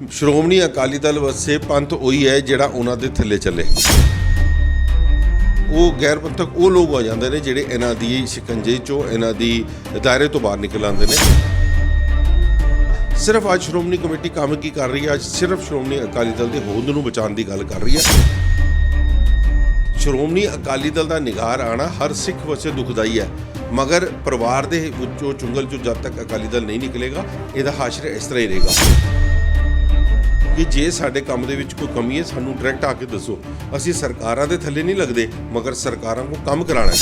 ਸ਼੍ਰੋਮਣੀ ਅਕਾਲੀ ਦਲ ਵਸੇ ਪੰਥ ਉਹੀ ਹੈ ਜਿਹੜਾ ਉਹਨਾਂ ਦੇ ਥੱਲੇ ਚੱਲੇ। ਉਹ ਗੈਰ ਪੰਥਕ ਉਹ ਲੋਕ ਹੋ ਜਾਂਦੇ ਨੇ ਜਿਹੜੇ ਇਹਨਾਂ ਦੀ ਸ਼ਿਕੰਜੇ ਚੋਂ, ਇਹਨਾਂ ਦੀ ਦਾਇਰੇ ਤੋਂ ਬਾਹਰ ਨਿਕਲ ਆਉਂਦੇ ਨੇ। ਸਿਰਫ ਅੱਜ ਸ਼੍ਰੋਮਣੀ ਕਮੇਟੀ ਕੰਮ ਕੀ ਕਰ ਰਹੀ ਹੈ? ਅੱਜ ਸਿਰਫ ਸ਼੍ਰੋਮਣੀ ਅਕਾਲੀ ਦਲ ਦੇ ਹੋਂਦ ਨੂੰ ਬਚਾਉਣ ਦੀ ਗੱਲ ਕਰ ਰਹੀ ਹੈ। ਸ਼੍ਰੋਮਣੀ ਅਕਾਲੀ ਦਲ ਦਾ ਨਿਗਾਰ ਆਣਾ ਹਰ ਸਿੱਖ ਵਾਸਤੇ ਦੁਖਦਾਈ ਹੈ, ਮਗਰ ਪਰਿਵਾਰ ਦੇ ਵਿੱਚੋਂ ਚੁੰਗਲ ਚੋਂ ਜਦ ਤੱਕ ਅਕਾਲੀ ਦਲ ਨਹੀਂ ਨਿਕਲੇਗਾ, ਇਹਦਾ ਹਾਸ਼ਰ ਇਸ ਤਰ੍ਹਾਂ ਹੀ ਰਹੇਗਾ ਕਿ ਜੇ ਸਾਡੇ ਕੰਮ ਦੇ ਵਿੱਚ ਕੋਈ ਕਮੀ ਹੈ ਸਾਨੂੰ ਡਾਇਰੈਕਟ ਆ ਕੇ ਦੱਸੋ। ਅਸੀਂ ਸਰਕਾਰਾਂ ਦੇ ਥੱਲੇ ਨਹੀਂ ਲੱਗਦੇ, ਮਗਰ ਸਰਕਾਰਾਂ ਨੂੰ ਕੰਮ ਕਰਾਉਣਾ ਹੈ।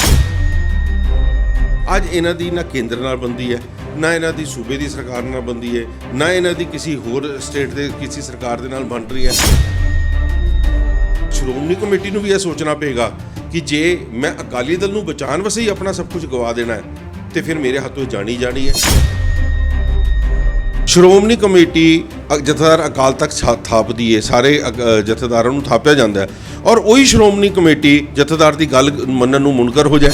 ਅੱਜ ਇਹਨਾਂ ਦੀ ਨਾ ਕੇਂਦਰ ਨਾਲ ਬੰਦੀ ਹੈ, ਨਾ ਇਹਨਾਂ ਦੀ ਸੂਬੇ ਦੀ ਸਰਕਾਰ ਨਾਲ ਬੰਦੀ ਹੈ, ਨਾ ਇਹਨਾਂ ਦੀ ਕਿਸੇ ਹੋਰ ਸਟੇਟ ਦੇ ਕਿਸੇ ਸਰਕਾਰ ਦੇ ਨਾਲ ਬਣ ਰਹੀ ਹੈ। ਸ਼੍ਰੋਮਣੀ ਕਮੇਟੀ ਨੂੰ ਵੀ ਇਹ ਸੋਚਣਾ ਪਏਗਾ ਕਿ ਜੇ ਮੈਂ ਅਕਾਲੀ ਦਲ ਨੂੰ ਬਚਾਉਣ ਵਾਸਤੇ ਹੀ ਆਪਣਾ ਸਭ ਕੁਝ ਗਵਾ ਦੇਣਾ ਹੈ ਤੇ ਫਿਰ ਮੇਰੇ ਹੱਥੋਂ ਜਾਣੀ ਹੈ। ਸ਼੍ਰੋਮਣੀ ਕਮੇਟੀ ਜਥੇਦਾਰ ਅਕਾਲ ਤਖਤ ਥਾਪਦੀ ਹੈ, ਸਾਰੇ ਜਥੇਦਾਰਾਂ ਨੂੰ ਥਾਪਿਆ ਜਾਂਦਾ ਹੈ, ਔਰ ਉਹੀ ਸ਼੍ਰੋਮਣੀ ਕਮੇਟੀ ਜਥੇਦਾਰ ਦੀ ਗੱਲ ਮੰਨਣ ਨੂੰ ਮੁਨਕਰ ਹੋ ਜਾਏ।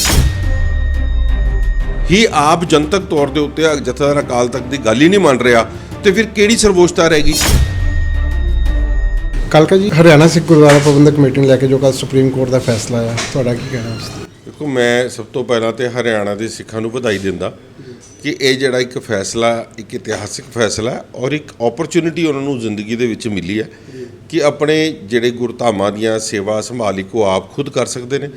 ਹੀ ਆਪ ਜਨਤਕ ਤੌਰ ਦੇ ਉੱਤੇ ਜਥੇਦਾਰ ਅਕਾਲ ਤਖਤ ਦੀ ਗੱਲ ਹੀ ਨਹੀਂ ਮੰਨ ਰਿਹਾ ਤੇ ਫਿਰ ਕਿਹੜੀ ਸਰਵੋਚਤਾ ਰਹੇਗੀ? ਕਾਲਕਾ ਜੀ, ਹਰਿਆਣਾ ਸਿੱਖ ਗੁਰਦੁਆਰਾ ਪ੍ਰਬੰਧਕ ਕਮੇਟੀ ਨੂੰ ਲੈ ਕੇ ਜੋ ਕੱਲ੍ਹ ਸੁਪਰੀਮ ਕੋਰਟ ਦਾ ਫੈਸਲਾ ਆਇਆ, ਤੁਹਾਡਾ ਕੀ ਕਹਿਣਾ ਉਸ 'ਤੇ? ਦੇਖੋ, ਮੈਂ ਸਭ ਤੋਂ ਪਹਿਲਾਂ ਤੇ ਹਰਿਆਣਾ ਦੇ ਸਿੱਖਾਂ ਨੂੰ ਵਧਾਈ ਦਿੰਦਾ ਕਿ ਇਹ ਜਿਹੜਾ ਇੱਕ ਫੈਸਲਾ, ਇੱਕ ਇਤਿਹਾਸਿਕ ਫੈਸਲਾ ਹੈ ਔਰ ਇੱਕ ਓਪਰਚੁਨਿਟੀ ਉਹਨਾਂ ਨੂੰ ਜ਼ਿੰਦਗੀ ਦੇ ਵਿੱਚ ਮਿਲੀ ਹੈ ਕਿ ਆਪਣੇ ਜਿਹੜੇ ਗੁਰਧਾਮਾਂ ਦੀਆਂ ਸੇਵਾ ਸੰਭਾਲ ਕੋ ਆਪ ਖੁਦ ਕਰ ਸਕਦੇ ਨੇ,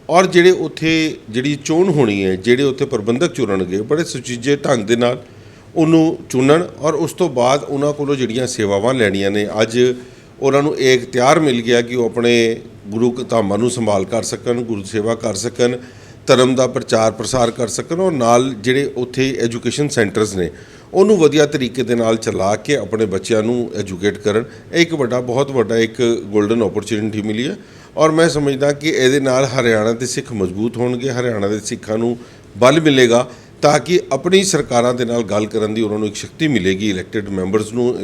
ਔਰ ਜਿਹੜੇ ਉੱਥੇ ਜਿਹੜੀ ਚੋਣ ਹੋਣੀ ਹੈ, ਜਿਹੜੇ ਉੱਥੇ ਪ੍ਰਬੰਧਕ ਚੁਣਨਗੇ, ਬੜੇ ਸੁਚੱਜੇ ਢੰਗ ਦੇ ਨਾਲ ਉਹਨੂੰ ਚੁਣਨ, ਔਰ ਉਸ ਤੋਂ ਬਾਅਦ ਉਹਨਾਂ ਕੋਲੋਂ ਜਿਹੜੀਆਂ ਸੇਵਾਵਾਂ ਲੈਣੀਆਂ ਨੇ, ਅੱਜ ਉਹਨਾਂ ਨੂੰ ਇਹ ਇਖਤਿਆਰ ਮਿਲ ਗਿਆ ਕਿ ਉਹ ਆਪਣੇ ਗੁਰੂ ਧਾਮਾਂ ਨੂੰ ਸੰਭਾਲ ਕਰ ਸਕਣ, ਗੁਰੂ ਸੇਵਾ ਕਰ ਸਕਣ, ਧਰਮ ਦਾ ਪ੍ਰਚਾਰ ਪ੍ਰਸਾਰ ਕਰ ਸਕਣ, ਔਰ ਨਾਲ ਜਿਹੜੇ ਉੱਥੇ ਐਜੂਕੇਸ਼ਨ ਸੈਂਟਰਸ ਨੇ ਉਹਨੂੰ ਵਧੀਆ ਤਰੀਕੇ ਦੇ ਨਾਲ ਚਲਾ ਕੇ ਆਪਣੇ ਬੱਚਿਆਂ ਨੂੰ ਐਜੂਕੇਟ ਕਰਨ। ਇਹ ਇੱਕ ਬਹੁਤ ਵੱਡਾ ਇੱਕ ਗੋਲਡਨ ਓਪਰਚੁਨਿਟੀ ਮਿਲੀ ਹੈ, ਔਰ ਮੈਂ ਸਮਝਦਾ ਕਿ ਇਹਦੇ ਨਾਲ ਹਰਿਆਣਾ ਦੇ ਸਿੱਖ ਮਜ਼ਬੂਤ ਹੋਣਗੇ, ਹਰਿਆਣਾ ਦੇ ਸਿੱਖਾਂ ਨੂੰ ਬਲ ਮਿਲੇਗਾ ਤਾਂ ਕਿ ਆਪਣੀ ਸਰਕਾਰਾਂ ਦੇ ਨਾਲ ਗੱਲ ਕਰਨ ਦੀ ਉਹਨਾਂ ਨੂੰ ਇੱਕ ਸ਼ਕਤੀ ਮਿਲੇਗੀ, ਇਲੈਕਟਿਡ ਮੈਂਬਰਸ ਨੂੰ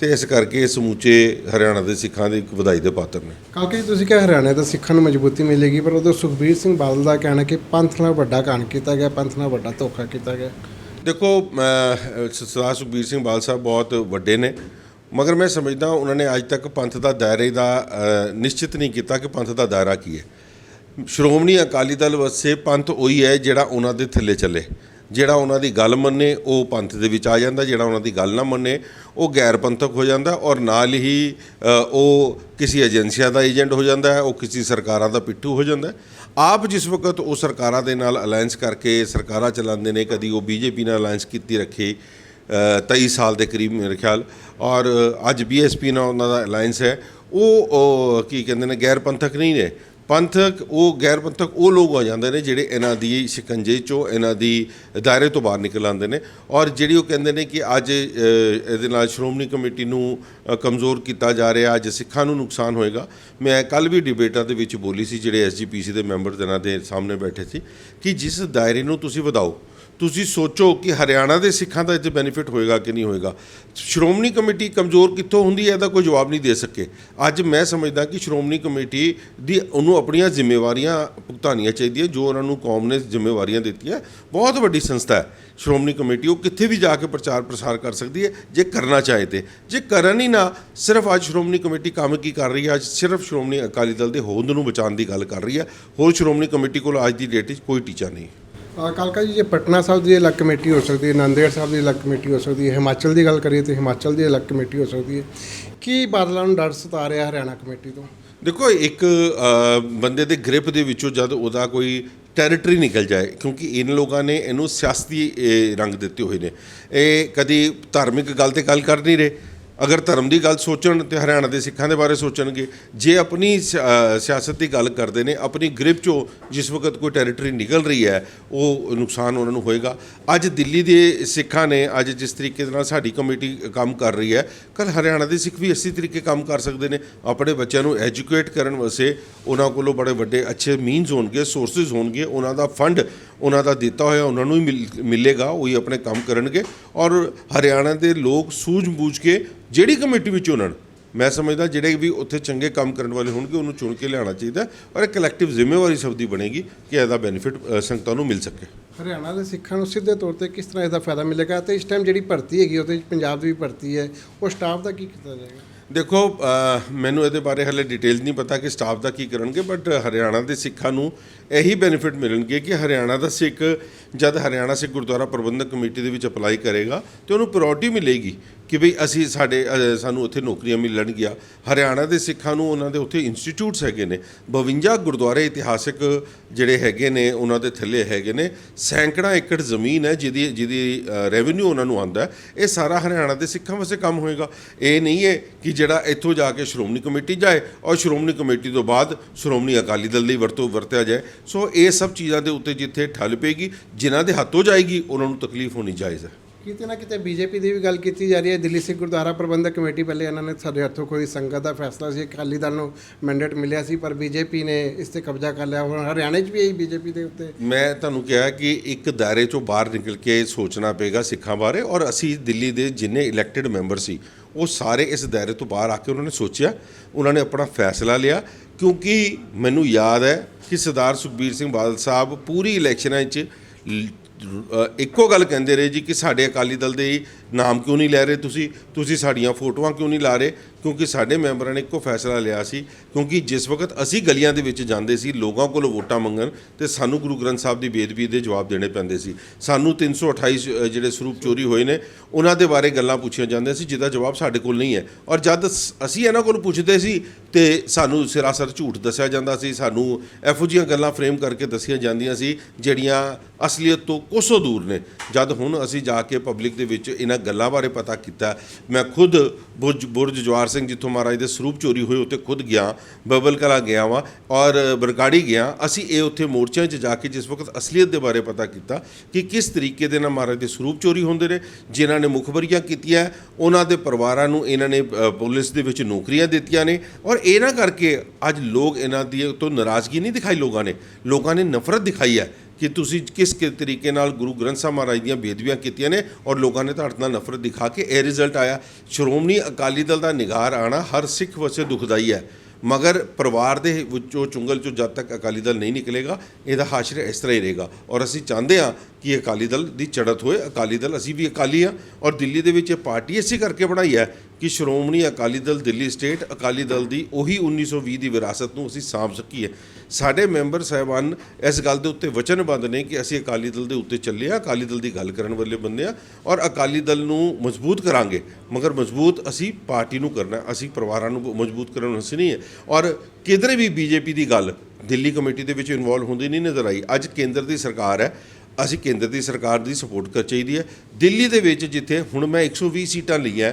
ਤੇ ਇਸ ਕਰਕੇ ਸਮੁੱਚੇ ਹਰਿਆਣਾ ਦੇ ਸਿੱਖਾਂ ਦੇ ਇੱਕ ਵਧਾਈ ਦੇ ਪਾਤਰ ਨੇ। ਕਾਲਕਾ ਜੀ, ਤੁਸੀਂ ਕਿਹਾ ਹਰਿਆਣਾ ਦੇ ਸਿੱਖਾਂ ਨੂੰ ਮਜ਼ਬੂਤੀ ਮਿਲੇਗੀ, ਪਰ ਉਦੋਂ ਸੁਖਬੀਰ ਸਿੰਘ ਬਾਦਲ ਦਾ ਕਹਿਣਾ ਕਿ ਪੰਥ ਨਾਲ ਵੱਡਾ ਕਾਂਡ ਕੀਤਾ ਗਿਆ, ਪੰਥ ਨਾਲ ਵੱਡਾ ਧੋਖਾ ਕੀਤਾ ਗਿਆ। ਦੇਖੋ, ਸਰਦਾਰ ਸੁਖਬੀਰ ਸਿੰਘ ਬਾਦਲ ਸਾਹਿਬ ਬਹੁਤ ਵੱਡੇ ਨੇ, ਮਗਰ ਮੈਂ ਸਮਝਦਾ ਉਹਨਾਂ ਨੇ ਅੱਜ ਤੱਕ ਪੰਥ ਦਾ ਦਾਇਰੇ ਦਾ ਨਿਸ਼ਚਿਤ ਨਹੀਂ ਕੀਤਾ ਕਿ ਪੰਥ ਦਾ ਦਾਇਰਾ ਕੀ ਹੈ। ਸ਼੍ਰੋਮਣੀ ਅਕਾਲੀ ਦਲ ਵਸੇ ਪੰਥ ਉਹੀ ਹੈ ਜਿਹੜਾ ਉਹਨਾਂ ਦੇ ਥੱਲੇ ਚੱਲੇ। ਜਿਹੜਾ ਉਹਨਾਂ ਦੀ ਗੱਲ ਮੰਨੇ ਉਹ ਪੰਥ ਦੇ ਵਿੱਚ ਆ ਜਾਂਦਾ, ਜਿਹੜਾ ਉਹਨਾਂ ਦੀ ਗੱਲ ਨਾ ਮੰਨੇ ਉਹ ਗੈਰ ਪੰਥਕ ਹੋ ਜਾਂਦਾ, ਔਰ ਨਾਲ ਹੀ ਉਹ ਕਿਸੇ ਏਜੰਸੀਆਂ ਦਾ ਏਜੰਟ ਹੋ ਜਾਂਦਾ ਹੈ, ਉਹ ਕਿਸੇ ਸਰਕਾਰਾਂ ਦਾ ਪਿੱਠੂ ਹੋ ਜਾਂਦਾ। ਆਪ ਜਿਸ ਵਕਤ ਉਹ ਸਰਕਾਰਾਂ ਦੇ ਨਾਲ ਅਲਾਇੰਸ ਕਰਕੇ ਸਰਕਾਰਾਂ ਚਲਾਉਂਦੇ ਨੇ, ਕਦੀ ਉਹ ਬੀਜੇਪੀ ਨਾਲ ਅਲਾਇੰਸ ਕੀਤੀ ਰੱਖੇ 23 ਸਾਲ ਦੇ ਕਰੀਬ ਮੇਰੇ ਖਿਆਲ, ਔਰ ਅੱਜ BSP ਨਾਲ ਉਹਨਾਂ ਦਾ ਅਲਾਇੰਸ ਹੈ। ਉਹ ਕੀ ਕਹਿੰਦੇ ਨੇ, ਗੈਰ ਪੰਥਕ ਨਹੀਂ ਨੇ। ਪੰਥਕ ਉਹ ਗੈਰ ਪੰਥਕ ਉਹ ਲੋਕ ਹੋ ਜਾਂਦੇ ਨੇ ਜਿਹੜੇ ਇਹਨਾਂ ਦੀ ਸ਼ਿਕੰਜੇ ਚੋਂ, ਇਹਨਾਂ ਦੀ ਦਾਇਰੇ ਤੋਂ ਬਾਹਰ ਨਿਕਲ ਆਉਂਦੇ ਨੇ, ਔਰ ਜਿਹੜੀ ਉਹ ਕਹਿੰਦੇ ਨੇ ਕਿ ਅੱਜ ਇਹਦੇ ਨਾਲ ਸ਼੍ਰੋਮਣੀ ਕਮੇਟੀ ਨੂੰ ਕਮਜ਼ੋਰ ਕੀਤਾ ਜਾ ਰਿਹਾ, ਅੱਜ ਸਿੱਖਾਂ ਨੂੰ ਨੁਕਸਾਨ ਹੋਏਗਾ। ਮੈਂ ਕੱਲ੍ਹ ਵੀ ਡਿਬੇਟਾਂ ਦੇ ਵਿੱਚ ਬੋਲੀ ਸੀ, ਜਿਹੜੇ SGPC ਦੇ ਮੈਂਬਰ ਇਹਨਾਂ ਦੇ ਸਾਹਮਣੇ ਬੈਠੇ ਸੀ, ਕਿ ਜਿਸ ਦਾਇਰੇ ਨੂੰ ਤੁਸੀਂ ਵਧਾਓ, ਤੁਸੀਂ ਸੋਚੋ ਕਿ ਹਰਿਆਣਾ ਦੇ ਸਿੱਖਾਂ ਦਾ ਇਹ 'ਚ ਬੈਨੀਫਿਟ ਹੋਏਗਾ ਕਿ ਨਹੀਂ ਹੋਏਗਾ। ਸ਼੍ਰੋਮਣੀ ਕਮੇਟੀ ਕਮਜ਼ੋਰ ਕਿੱਥੋਂ ਹੁੰਦੀ ਹੈ, ਇਹਦਾ ਕੋਈ ਜਵਾਬ ਨਹੀਂ ਦੇ ਸਕੇ। ਅੱਜ ਮੈਂ ਸਮਝਦਾ ਕਿ ਸ਼੍ਰੋਮਣੀ ਕਮੇਟੀ ਦੀ ਉਹਨੂੰ ਆਪਣੀਆਂ ਜ਼ਿੰਮੇਵਾਰੀਆਂ ਭੁਗਤਾਉਣੀਆਂ ਚਾਹੀਦੀਆਂ, ਜੋ ਉਹਨਾਂ ਨੂੰ ਕੌਮ ਨੇ ਜ਼ਿੰਮੇਵਾਰੀਆਂ ਦਿੱਤੀਆਂ। ਬਹੁਤ ਵੱਡੀ ਸੰਸਥਾ ਹੈ ਸ਼੍ਰੋਮਣੀ ਕਮੇਟੀ, ਉਹ ਕਿੱਥੇ ਵੀ ਜਾ ਕੇ ਪ੍ਰਚਾਰ ਪ੍ਰਸਾਰ ਕਰ ਸਕਦੀ ਹੈ ਜੇ ਕਰਨਾ ਚਾਹੇ ਤੇ। ਜੇ ਕਰਨ ਹੀ ਨਾ, ਸਿਰਫ ਅੱਜ ਸ਼੍ਰੋਮਣੀ ਕਮੇਟੀ ਕੰਮ ਕੀ ਕਰ ਰਹੀ ਹੈ? ਅੱਜ ਸਿਰਫ ਸ਼੍ਰੋਮਣੀ ਅਕਾਲੀ ਦਲ ਦੇ ਹੋਂਦ ਨੂੰ ਬਚਾਉਣ ਦੀ ਗੱਲ ਕਰ ਰਹੀ ਹੈ। ਹੋਰ ਸ਼੍ਰੋਮਣੀ ਕਮੇਟੀ ਕੋਲ ਅੱਜ ਦੀ ਡੇਟ 'ਚ ਕੋਈ ਟੀਚਾ ਨਹੀਂ। ਕਾਲਕਾ ਜੀ, ਜੇ ਪਟਨਾ ਸਾਹਿਬ ਦੀ ਅਲੱਗ ਕਮੇਟੀ ਹੋ ਸਕਦੀ ਹੈ, ਨਾਂਦੇੜ ਸਾਹਿਬ ਦੀ ਅਲੱਗ ਕਮੇਟੀ ਹੋ ਸਕਦੀ ਹੈ, ਹਿਮਾਚਲ ਦੀ ਗੱਲ ਕਰੀਏ ਤਾਂ ਹਿਮਾਚਲ ਦੀ ਅਲੱਗ ਕਮੇਟੀ ਹੋ ਸਕਦੀ ਹੈ, ਕੀ ਬਾਦਲਾਂ ਨੂੰ ਡਰ ਸਤਾ ਰਿਹਾ ਹਰਿਆਣਾ ਕਮੇਟੀ ਤੋਂ? ਦੇਖੋ, ਇੱਕ ਬੰਦੇ ਦੇ ਗ੍ਰਿਪ ਦੇ ਵਿੱਚੋਂ ਜਦ ਉਹਦਾ ਕੋਈ ਟੈਰੀਟਰੀ ਨਿਕਲ ਜਾਏ, ਕਿਉਂਕਿ ਇਹਨਾਂ ਲੋਕਾਂ ਨੇ ਇਹਨੂੰ ਸਿਆਸਤੀ ਰੰਗ ਦਿੱਤੇ ਹੋਏ ਨੇ, ਇਹ ਕਦੀ ਧਾਰਮਿਕ ਗੱਲ 'ਤੇ ਗੱਲ ਕਰ ਨਹੀਂ ਰਹੇ। ਅਗਰ ਧਰਮ ਦੀ ਗੱਲ ਸੋਚਣ ਤੇ ਹਰਿਆਣਾ ਦੇ ਸਿੱਖਾਂ ਦੇ ਬਾਰੇ ਸੋਚਣਗੇ। ਜੇ ਆਪਣੀ ਸਿਆਸਤ ਦੀ ਗੱਲ ਕਰਦੇ ਨੇ, ਆਪਣੀ ਗ੍ਰਿਪ 'ਚੋਂ ਜਿਸ ਵਕਤ ਕੋਈ ਟੈਰੀਟਰੀ ਨਿਕਲ ਰਹੀ ਹੈ, ਉਹ ਨੁਕਸਾਨ ਉਹਨਾਂ ਨੂੰ ਹੋਏਗਾ। ਅੱਜ ਦਿੱਲੀ ਦੇ ਸਿੱਖਾਂ ਨੇ ਅੱਜ ਜਿਸ ਤਰੀਕੇ ਦੇ ਨਾਲ ਸਾਡੀ ਕਮੇਟੀ ਕੰਮ ਕਰ ਰਹੀ ਹੈ, ਕੱਲ੍ਹ ਹਰਿਆਣਾ ਦੇ ਸਿੱਖ ਵੀ ਇਸੇ ਤਰੀਕੇ ਕੰਮ ਕਰ ਸਕਦੇ ਨੇ। ਆਪਣੇ ਬੱਚਿਆਂ ਨੂੰ ਐਜੂਕੇਟ ਕਰਨ ਵਾਸਤੇ ਉਹਨਾਂ ਕੋਲੋਂ ਬੜੇ ਵੱਡੇ ਅੱਛੇ ਮੀਨਸ ਹੋਣਗੇ, ਸੋਰਸਿਸ ਹੋਣਗੇ, ਉਹਨਾਂ ਦਾ ਫੰਡ ਉਹਨਾਂ ਦਾ ਦਿੱਤਾ ਹੋਇਆ ਉਹਨਾਂ ਨੂੰ ਹੀ ਮਿਲੇਗਾ, ਉਹੀ ਆਪਣੇ ਕੰਮ ਕਰਨਗੇ। ਔਰ ਹਰਿਆਣਾ ਦੇ ਲੋਕ ਸੂਝ-ਬੂਝ ਕੇ ਜਿਹੜੀ ਕਮੇਟੀ ਵਿੱਚ ਚੁਣਨ, ਮੈਂ ਸਮਝਦਾ ਜਿਹੜੇ ਵੀ ਉੱਥੇ ਚੰਗੇ ਕੰਮ ਕਰਨ ਵਾਲੇ ਹੋਣਗੇ ਉਹਨੂੰ ਚੁਣ ਕੇ ਲਿਆਉਣਾ ਚਾਹੀਦਾ, ਔਰ ਇੱਕ ਕਲੈਕਟਿਵ ਜ਼ਿੰਮੇਵਾਰੀ ਸਭ ਦੀ ਬਣੇਗੀ ਕਿ ਇਹਦਾ ਬੈਨੀਫਿਟ ਸੰਗਤਾਂ ਨੂੰ ਮਿਲ ਸਕੇ। ਹਰਿਆਣਾ ਦੇ ਸਿੱਖਾਂ ਨੂੰ ਸਿੱਧੇ ਤੌਰ ਤੇ ਕਿਸ ਤਰ੍ਹਾਂ ਇਹਦਾ ਫਾਇਦਾ ਮਿਲੇਗਾ ਤੇ ਇਸ ਟਾਈਮ ਜਿਹੜੀ ਭਰਤੀ ਹੈਗੀ ਉਹਦੇ ਵਿੱਚ ਪੰਜਾਬ ਦੀ ਵੀ ਭਰਤੀ ਹੈ, ਉਹ ਸਟਾਫ ਦਾ ਕੀ ਕੀਤਾ ਜਾਏਗਾ? ਦੇਖੋ, ਮੈਨੂੰ ਇਹਦੇ ਬਾਰੇ ਹਾਲੇ ਡਿਟੇਲ ਨਹੀਂ ਪਤਾ ਕਿ ਸਟਾਫ ਦਾ ਕੀ ਕਰਨਗੇ, ਬਟ ਹਰਿਆਣਾ ਦੇ ਸਿੱਖਾਂ ਨੂੰ ਇਹੀ ਬੈਨੀਫਿਟ ਮਿਲਣਗੇ ਕਿ ਹਰਿਆਣਾ ਦਾ ਸਿੱਖ ਜਦ ਹਰਿਆਣਾ ਸਿੱਖ ਗੁਰਦੁਆਰਾ ਪ੍ਰਬੰਧਕ ਕਮੇਟੀ ਦੇ ਵਿੱਚ ਅਪਲਾਈ ਕਰੇਗਾ ਤੇ ਉਹਨੂੰ ਪ੍ਰਾਇੋਰਟੀ ਮਿਲੇਗੀ ਕਿ ਭਈ ਅਸੀਂ ਸਾਨੂੰ ਉੱਥੇ ਨੌਕਰੀਆਂ ਮਿਲਣਗੀਆਂ। ਹਰਿਆਣਾ ਦੇ ਸਿੱਖਾਂ ਨੂੰ ਉਹਨਾਂ ਦੇ ਉੱਥੇ ਇੰਸਟੀਚਿਊਟਸ ਹੈਗੇ ਨੇ, 52 ਗੁਰਦੁਆਰੇ ਇਤਿਹਾਸਿਕ ਜਿਹੜੇ ਹੈਗੇ ਨੇ ਉਹਨਾਂ ਦੇ ਥੱਲੇ ਹੈਗੇ ਨੇ, ਸੈਂਕੜਾ ਏਕੜ ਜ਼ਮੀਨ ਹੈ ਜਿਹਦੀ ਰੈਵਨਿਊ ਉਹਨਾਂ ਨੂੰ ਆਉਂਦਾ। ਇਹ ਸਾਰਾ ਹਰਿਆਣਾ ਦੇ ਸਿੱਖਾਂ ਵਾਸਤੇ ਕੰਮ ਹੋਏਗਾ। ਇਹ ਨਹੀਂ ਹੈ ਕਿ ਜਿਹੜਾ ਇੱਥੋਂ ਜਾ ਕੇ ਸ਼੍ਰੋਮਣੀ ਕਮੇਟੀ ਜਾਏ ਔਰ ਸ਼੍ਰੋਮਣੀ ਕਮੇਟੀ ਤੋਂ ਬਾਅਦ ਸ਼੍ਰੋਮਣੀ ਅਕਾਲੀ ਦਲ ਲਈ ਵਰਤਿਆ ਜਾਏ। ਸੋ ਇਹ ਸਭ ਚੀਜ਼ਾਂ ਦੇ ਉੱਤੇ ਜਿੱਥੇ ਠੱਲ ਪਏਗੀ, ਜਿਨ੍ਹਾਂ ਦੇ ਹੱਥੋਂ ਜਾਏਗੀ ਉਹਨਾਂ ਨੂੰ ਤਕਲੀਫ ਹੋਣੀ ਜਾਇਜ਼ ਹੈ। ਕਿਤੇ ਨਾ ਕਿਤੇ ਬੀਜੇਪੀ ਦੀ ਵੀ ਗੱਲ ਕੀਤੀ ਜਾ ਰਹੀ ਹੈ। ਦਿੱਲੀ ਸਿੱਖ ਗੁਰਦੁਆਰਾ ਪ੍ਰਬੰਧਕ ਕਮੇਟੀ ਪਹਿਲੇ ਇਹਨਾਂ ਨੇ ਸਾਡੇ ਹੱਥੋਂ ਕੋਈ ਸੰਗਤ ਦਾ ਫੈਸਲਾ ਸੀ, ਅਕਾਲੀ ਦਲ ਨੂੰ ਮੈਂਡੇਟ ਮਿਲਿਆ ਸੀ, ਪਰ ਬੀਜੇਪੀ ਨੇ ਇਸ ਤੇ ਕਬਜ਼ਾ ਕਰ ਲਿਆ। ਹੁਣ ਹਰਿਆਣੇ 'ਚ ਵੀ ਇਹੀ ਬੀਜੇਪੀ ਦੇ ਉੱਤੇ। ਮੈਂ ਤੁਹਾਨੂੰ ਕਿਹਾ ਕਿ ਇੱਕ ਦਾਇਰੇ ਚੋਂ ਬਾਹਰ ਨਿਕਲ ਕੇ ਸੋਚਣਾ ਪਏਗਾ ਸਿੱਖਾਂ ਬਾਰੇ, ਔਰ ਅਸੀਂ ਦਿੱਲੀ ਦੇ ਜਿੰਨੇ ਇਲੈਕਟਿਡ ਮੈਂਬਰ ਸੀ ਉਹ ਸਾਰੇ ਇਸ ਦਾਇਰੇ ਤੋਂ ਬਾਹਰ ਆ ਕੇ ਉਹਨਾਂ ਨੇ ਸੋਚਿਆ, ਉਹਨਾਂ ਨੇ ਆਪਣਾ ਫੈਸਲਾ ਲਿਆ। ਕਿਉਂਕਿ ਮੈਨੂੰ ਯਾਦ ਹੈ ਕਿ ਸਰਦਾਰ ਸੁਖਬੀਰ ਸਿੰਘ ਬਾਦਲ ਸਾਹਿਬ ਪੂਰੀ ਇਲੈਕਸ਼ਨਾਂ 'ਚ ਇੱਕੋ ਗੱਲ ਕਹਿੰਦੇ ਰਹੇ ਜੀ ਕਿ ਸਾਡੇ ਅਕਾਲੀ ਦਲ ਦੇ ਨਾਮ ਕਿਉਂ ਨਹੀਂ ਲੈ ਰਹੇ, ਤੁਸੀਂ ਸਾਡੀਆਂ ਫੋਟੋਆਂ ਕਿਉਂ ਨਹੀਂ ਲਾ ਰਹੇ? ਕਿਉਂਕਿ ਸਾਡੇ ਮੈਂਬਰਾਂ ਨੇ ਇੱਕੋ ਫੈਸਲਾ ਲਿਆ ਸੀ, ਕਿਉਂਕਿ ਜਿਸ ਵਕਤ ਅਸੀਂ ਗਲੀਆਂ ਦੇ ਵਿੱਚ ਜਾਂਦੇ ਸੀ ਲੋਕਾਂ ਕੋਲੋਂ ਵੋਟਾਂ ਮੰਗਣ ਤੇ ਸਾਨੂੰ ਗੁਰੂ ਗ੍ਰੰਥ ਸਾਹਿਬ ਦੀ ਬੇਅਦਬੀ ਦੇ ਜਵਾਬ ਦੇਣੇ ਪੈਂਦੇ ਸੀ। ਸਾਨੂੰ 328 ਜਿਹੜੇ ਸਰੂਪ ਚੋਰੀ ਹੋਏ ਨੇ ਉਹਨਾਂ ਦੇ ਬਾਰੇ ਗੱਲਾਂ ਪੁੱਛੀਆਂ ਜਾਂਦੀਆਂ ਸੀ, ਜਿਹਦਾ ਜਵਾਬ ਸਾਡੇ ਕੋਲ ਨਹੀਂ ਹੈ। ਔਰ ਜਦ ਅਸੀਂ ਇਹਨਾਂ ਕੋਲ ਪੁੱਛਦੇ ਸੀ ਤੇ ਸਾਨੂੰ ਸਿਰਾਸਰ ਝੂਠ ਦੱਸਿਆ ਜਾਂਦਾ ਸੀ, ਸਾਨੂੰ ਇਹੋ ਜਿਹੀਆਂ ਗੱਲਾਂ ਫਰੇਮ ਕਰਕੇ ਦੱਸੀਆਂ ਜਾਂਦੀਆਂ ਸੀ ਜਿਹੜੀਆਂ ਅਸਲੀਅਤ ਤੋਂ ਕੋਸੋਂ ਦੂਰ ਨੇ। ਜਦ ਹੁਣ ਅਸੀਂ ਜਾ ਕੇ ਪਬਲਿਕ ਦੇ ਵਿੱਚ ਇਹਨਾਂ ਗੱਲਾਂ ਬਾਰੇ ਪਤਾ ਕੀਤਾ, ਮੈਂ ਖੁਦ ਬੁਰਜ ਜਵਾਰ ਸਿੰਘ ਜਿੱਥੋਂ ਮਹਾਰਾਜ ਦੇ ਸਰੂਪ ਚੋਰੀ ਹੋਏ ਉੱਥੇ ਖੁਦ ਗਿਆ, ਬਬਲ ਕਲਾਂ ਗਿਆ ਵਾਂ ਔਰ ਬਰਗਾੜੀ ਗਿਆ। ਅਸੀਂ ਇਹ ਉੱਥੇ ਮੋਰਚਿਆਂ 'ਚ ਜਾ ਕੇ ਜਿਸ ਵਕਤ ਅਸਲੀਅਤ ਦੇ ਬਾਰੇ ਪਤਾ ਕੀਤਾ ਕਿ ਕਿਸ ਤਰੀਕੇ ਦੇ ਨਾਲ ਮਹਾਰਾਜ ਦੇ ਸਰੂਪ ਚੋਰੀ ਹੁੰਦੇ ਨੇ। ਜਿਨ੍ਹਾਂ ਨੇ ਮੁਖਬਰੀਆਂ ਕੀਤੀਆਂ ਉਹਨਾਂ ਦੇ ਪਰਿਵਾਰਾਂ ਨੂੰ ਇਹਨਾਂ ਨੇ ਪੁਲਿਸ ਦੇ ਵਿੱਚ ਨੌਕਰੀਆਂ ਦਿੱਤੀਆਂ ਨੇ, ਔਰ ਇਹਨਾਂ ਕਰਕੇ ਅੱਜ ਲੋਕ ਇਹਨਾਂ ਦੀ ਤੋਂ ਨਾਰਾਜ਼ਗੀ ਨਹੀਂ ਦਿਖਾਈ, ਲੋਕਾਂ ਨੇ ਨਫ਼ਰਤ ਦਿਖਾਈ ਹੈ ਕਿ ਤੁਸੀਂ ਕਿਸ ਤਰੀਕੇ ਨਾਲ ਗੁਰੂ ਗ੍ਰੰਥ ਸਾਹਿਬ ਮਹਾਰਾਜ ਦੀਆਂ ਬੇਅਦਬੀਆਂ ਕੀਤੀਆਂ ਨੇ, ਔਰ ਲੋਕਾਂ ਨੇ ਤੁਹਾਡੇ ਨਾਲ ਨਫ਼ਰਤ ਦਿਖਾ ਕੇ ਇਹ ਰਿਜ਼ਲਟ ਆਇਆ। ਸ਼੍ਰੋਮਣੀ ਅਕਾਲੀ ਦਲ ਦਾ ਨਿਗਾਰ ਆਉਣਾ ਹਰ ਸਿੱਖ ਵਾਸਤੇ ਦੁਖਦਾਈ ਹੈ, ਮਗਰ ਪਰਿਵਾਰ ਦੇ ਵਿੱਚੋਂ ਚੁੰਗਲ 'ਚੋਂ ਜਦ ਤੱਕ ਅਕਾਲੀ ਦਲ ਨਹੀਂ ਨਿਕਲੇਗਾ ਇਹਦਾ ਹਾਸ਼ਰ ਇਸ ਤਰ੍ਹਾਂ ਹੀ ਰਹੇਗਾ। ਔਰ ਅਸੀਂ ਚਾਹੁੰਦੇ ਹਾਂ ਕਿ ਅਕਾਲੀ ਦਲ ਦੀ ਚੜ੍ਹਤ ਹੋਏ। ਅਕਾਲੀ ਦਲ, ਅਸੀਂ ਵੀ ਅਕਾਲੀ ਹਾਂ, ਔਰ ਦਿੱਲੀ ਦੇ ਵਿੱਚ ਇਹ ਪਾਰਟੀ ਇਸੇ ਕਰਕੇ ਬਣਾਈ ਹੈ ਕਿ ਸ਼੍ਰੋਮਣੀ ਅਕਾਲੀ ਦਲ ਦਿੱਲੀ ਸਟੇਟ ਅਕਾਲੀ ਦਲ ਦੀ ਉਹੀ 1920 ਦੀ ਵਿਰਾਸਤ ਨੂੰ ਅਸੀਂ ਸਾਂਭ ਸਕੀਏ। ਸਾਡੇ ਮੈਂਬਰ ਸਾਹਿਬਾਨ ਇਸ ਗੱਲ ਦੇ ਉੱਤੇ ਵਚਨਬੱਧ ਨੇ ਕਿ ਅਸੀਂ ਅਕਾਲੀ ਦਲ ਦੇ ਉੱਤੇ ਚੱਲੇ ਹਾਂ, ਅਕਾਲੀ ਦਲ ਦੀ ਗੱਲ ਕਰਨ ਵਾਲੇ ਬੰਦੇ ਹਾਂ, ਔਰ ਅਕਾਲੀ ਦਲ ਨੂੰ ਮਜ਼ਬੂਤ ਕਰਾਂਗੇ। ਮਗਰ ਮਜ਼ਬੂਤ ਅਸੀਂ ਪਾਰਟੀ ਨੂੰ ਕਰਨਾ, ਅਸੀਂ ਪਰਿਵਾਰਾਂ ਨੂੰ ਮਜ਼ਬੂਤ ਕਰਨ ਨੂੰ ਅਸੀਂ ਨਹੀਂ ਹੈ। ਔਰ ਕਿਧਰੇ ਵੀ ਬੀਜੇਪੀ ਦੀ ਗੱਲ ਦਿੱਲੀ ਕਮੇਟੀ ਦੇ ਵਿੱਚ ਇਨਵੋਲਵ ਹੁੰਦੀ ਨਹੀਂ ਨਜ਼ਰ ਆਈ। ਅੱਜ ਕੇਂਦਰ ਦੀ ਸਰਕਾਰ ਹੈ, ਅਸੀਂ ਕੇਂਦਰ ਦੀ ਸਰਕਾਰ ਦੀ ਸਪੋਰਟ ਕਰ ਚਾਹੀਦੀ ਹੈ। ਦਿੱਲੀ ਦੇ ਵਿੱਚ ਜਿੱਥੇ ਹੁਣ ਮੈਂ 120 ਸੀਟਾਂ ਲਈਆਂ